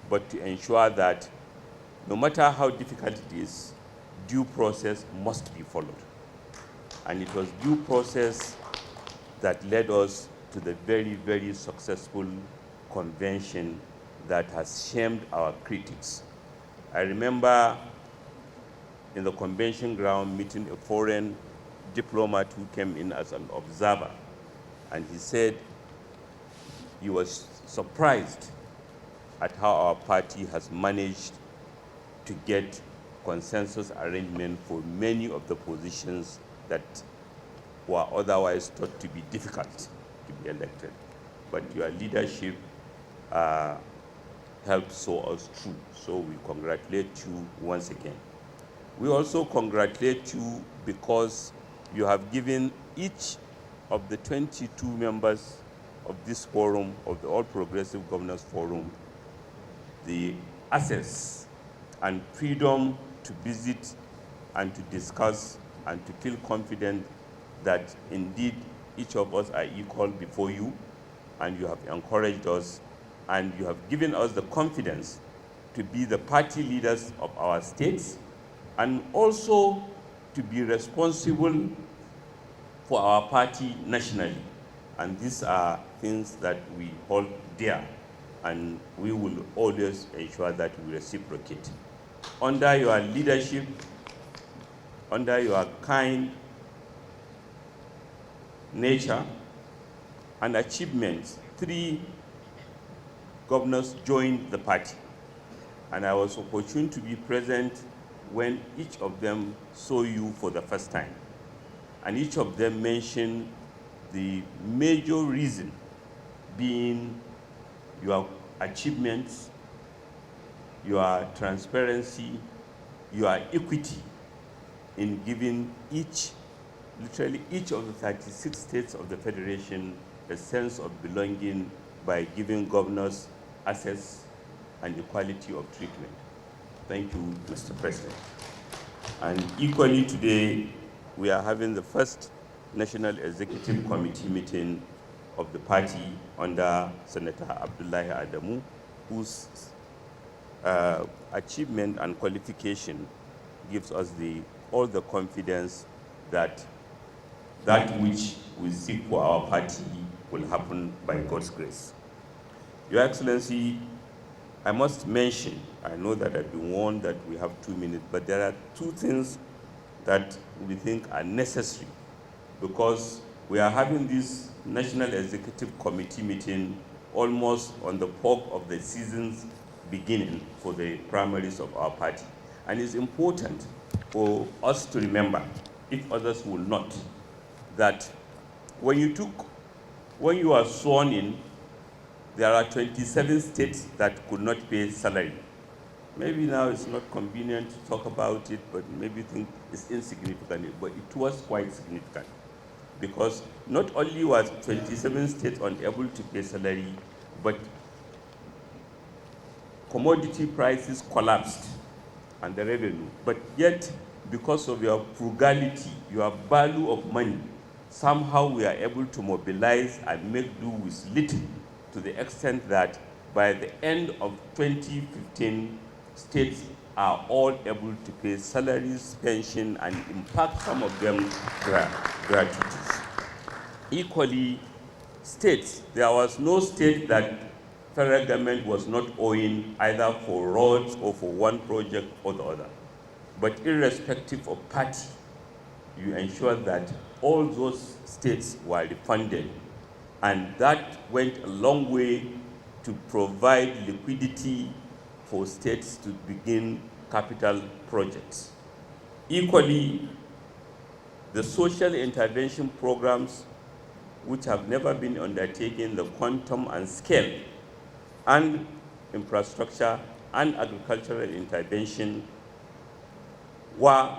but to ensure that no matter how difficult it is, due process must be followed. And it was due process that led us to the very, very successful convention that has shamed our critics. I remember in the convention ground meeting a foreign diplomat who came in as an observer, and he said he was surprised at how our party has managed to get consensus arrangement for many of the positions that were otherwise thought to be difficult to be elected. But your leadership helped saw us through, so we congratulate you once again. We also congratulate you because you have given each of the 22 members of this forum, of the All Progressive Governors Forum, the access and freedom to visit and to discuss and to feel confident that indeed each of us are equal before you, and you have encouraged us, and you have given us the confidence to be the party leaders of our states, and also to be responsible for our party nationally. And these are things that we hold dear, and we will always ensure that we reciprocate. Under your leadership, under your kind nature and achievements, 3 governors joined the party, and I was opportune to be present when each of them saw you for the first time. And each of them mentioned the major reason being your achievements, your transparency, your equity in giving literally each of the 36 states of the Federation a sense of belonging by giving governors access and equality of treatment. Thank you, Mr. President. And equally today, we are having the first National Executive Committee meeting of the party under Senator Abdullahi Adamu, whose achievement and qualification gives us all the confidence that which we seek for our party will happen by God's grace. Your Excellency, I must mention, I know that I've been warned that we have 2 minutes, but there are 2 things that we think are necessary, because we are having this National Executive Committee meeting almost on the fog of the season's beginning for the primaries of our party. And it's important for us to remember, if others will not, that when you are sworn in, there are 27 states that could not pay salary. Maybe now it's not convenient to talk about it, but maybe you think it's insignificant, but it was quite significant. Because not only was 27 states unable to pay salary, but commodity prices collapsed and the revenue. But yet, because of your frugality, your value of money, somehow we are able to mobilize and make do with little, to the extent that by the end of 2015, states are all able to pay salaries, pension, and in fact, some of them gratuities. Equally, states, there was no state that federal government was not owing either for roads or for one project or the other. But irrespective of party, you ensure that all those states were refunded, and that went a long way to provide liquidity for states to begin capital projects. Equally, the social intervention programs, which have never been undertaken, the quantum and scale, and infrastructure and agricultural intervention were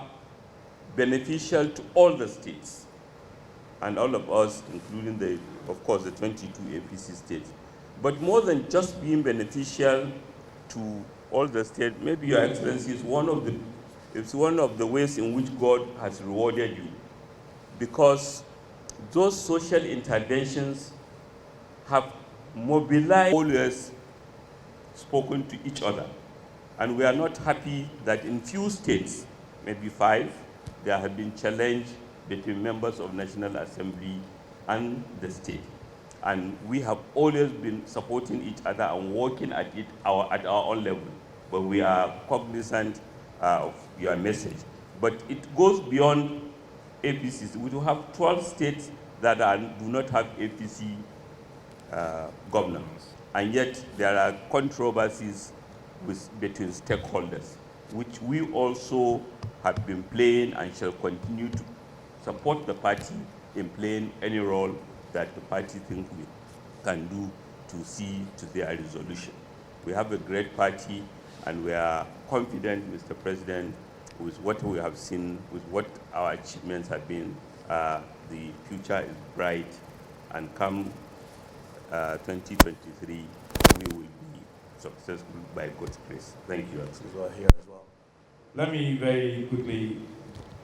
beneficial to all the states and all of us, including of course, the 22 APC states. But more than just being beneficial to all the states, maybe Your Excellency, is one of the ways in which God has rewarded you, because those social interventions have mobilized always spoken to each other. And we are not happy that in few states, maybe 5, there have been challenge between members of National Assembly and the state. And we have always been supporting each other and working at our own level. But we are cognizant of your message. But it goes beyond APCs. We do have 12 states that do not have APC governance. And yet there are controversies between stakeholders, which we also have been playing and shall continue to support the party in playing any role that the party thinks we can do to see to their resolution. We have a great party, and we are confident, Mr. President, with what we have seen, with what our achievements have been. The future is bright, and come 2023, we will be successful by God's grace. Thank you. Here as well. Let me very quickly